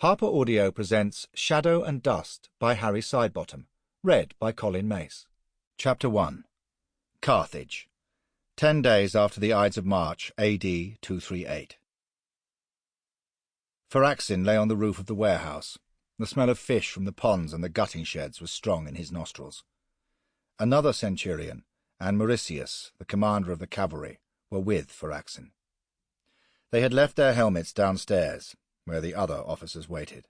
Harper Audio presents Shadow and Dust by Harry Sidebottom, read by Colin Mace. Chapter 1. Carthage. 10 days after the Ides of March, A.D. 238. Pharaxin lay on the roof of the warehouse. The smell of fish from the ponds and the gutting sheds was strong in his nostrils. Another centurion, and Mauritius, the commander of the cavalry, were with Pharaxin. They had left their helmets downstairs, where the other officers waited,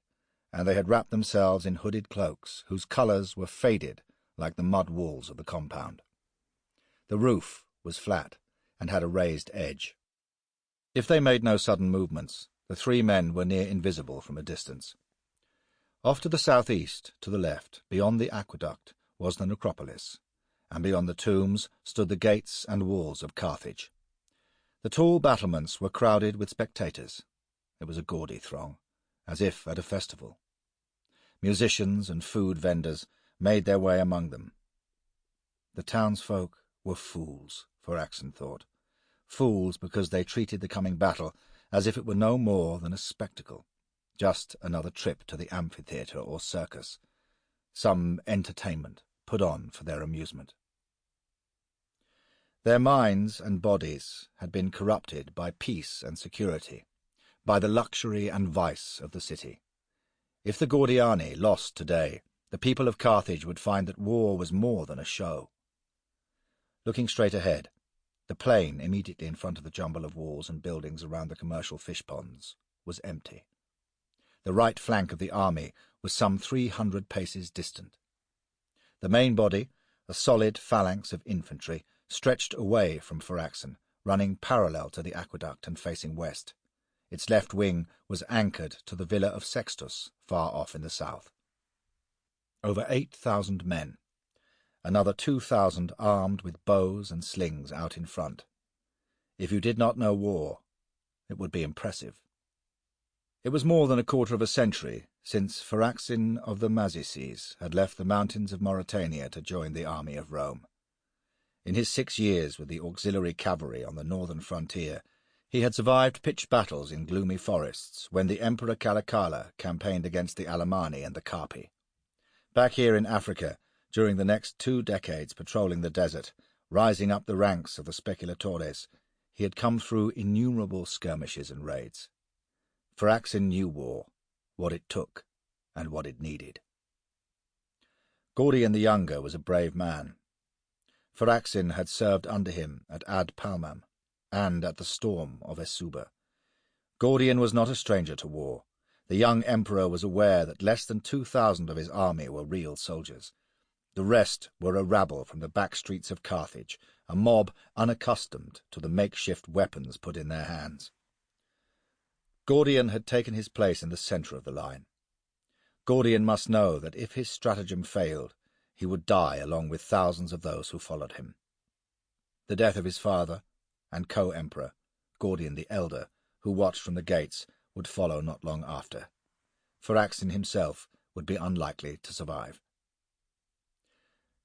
and they had wrapped themselves in hooded cloaks whose colours were faded like the mud walls of the compound. The roof was flat and had a raised edge. If they made no sudden movements, the three men were near invisible from a distance. Off to the southeast, to the left, beyond the aqueduct, was the necropolis, and beyond the tombs stood the gates and walls of Carthage. The tall battlements were crowded with spectators. It was a gaudy throng, as if at a festival. Musicians and food vendors made their way among them. The townsfolk were fools, Pharaxin thought. Fools because they treated the coming battle as if it were no more than a spectacle, just another trip to the amphitheatre or circus, some entertainment put on for their amusement. Their minds and bodies had been corrupted by peace and security, by the luxury and vice of the city. If the Gordiani lost today, the people of Carthage would find that war was more than a show. Looking straight ahead, the plain immediately in front of the jumble of walls and buildings around the commercial fish ponds was empty. The right flank of the army was some 300 paces distant. The main body, a solid phalanx of infantry, stretched away from Pharaxin, running parallel to the aqueduct and facing west. Its left wing was anchored to the villa of Sextus, far off in the south. Over 8,000 men, another 2,000 armed with bows and slings out in front. If you did not know war, it would be impressive. It was more than a quarter of a century since Pharaxin of the Maximinus had left the mountains of Mauritania to join the army of Rome. In his 6 years with the auxiliary cavalry on the northern frontier, he had survived pitched battles in gloomy forests when the Emperor Caracalla campaigned against the Alemanni and the Carpi. Back here in Africa, during the next 2 decades patrolling the desert, rising up the ranks of the speculatores, he had come through innumerable skirmishes and raids. Pharaxin knew war, what it took, and what it needed. Gordian the Younger was a brave man. Pharaxin had served under him at Ad Palmam and at the storm of Esuba. Gordian was not a stranger to war. The young emperor was aware that less than 2,000 of his army were real soldiers. The rest were a rabble from the back streets of Carthage, a mob unaccustomed to the makeshift weapons put in their hands. Gordian had taken his place in the centre of the line. Gordian must know that if his stratagem failed, he would die along with thousands of those who followed him. The death of his father and co-emperor, Gordian the Elder, who watched from the gates, would follow not long after. Pharaxin himself would be unlikely to survive.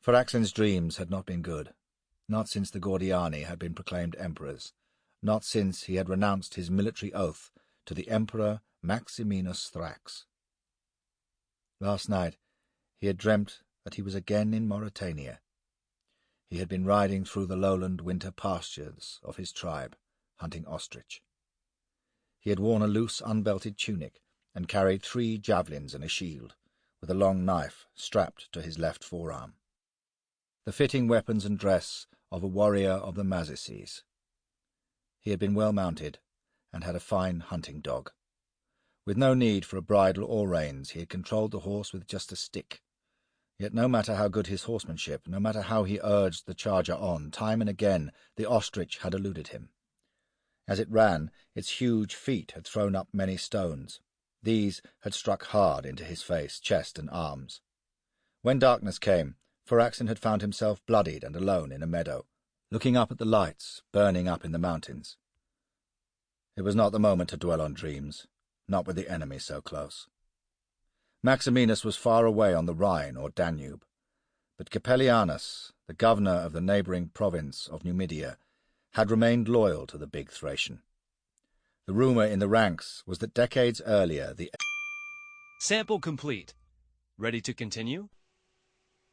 Pharaxin's dreams had not been good, not since the Gordiani had been proclaimed emperors, not since he had renounced his military oath to the Emperor Maximinus Thrax. Last night he had dreamt that he was again in Mauritania. He had been riding through the lowland winter pastures of his tribe, hunting ostrich. He had worn a loose, unbelted tunic and carried 3 javelins and a shield, with a long knife strapped to his left forearm. The fitting weapons and dress of a warrior of the Maximinus. He had been well mounted and had a fine hunting dog. With no need for a bridle or reins, he had controlled the horse with just a stick. Yet no matter how good his horsemanship, no matter how he urged the charger on, time and again the ostrich had eluded him. As it ran, its huge feet had thrown up many stones. These had struck hard into his face, chest, and arms. When darkness came, Pharaxin had found himself bloodied and alone in a meadow, looking up at the lights burning up in the mountains. It was not the moment to dwell on dreams, not with the enemy so close. Maximinus was far away on the Rhine or Danube, but Capelianus, the governor of the neighbouring province of Numidia, had remained loyal to the big Thracian. The rumour in the ranks was that decades earlier the Sample complete. Ready to continue?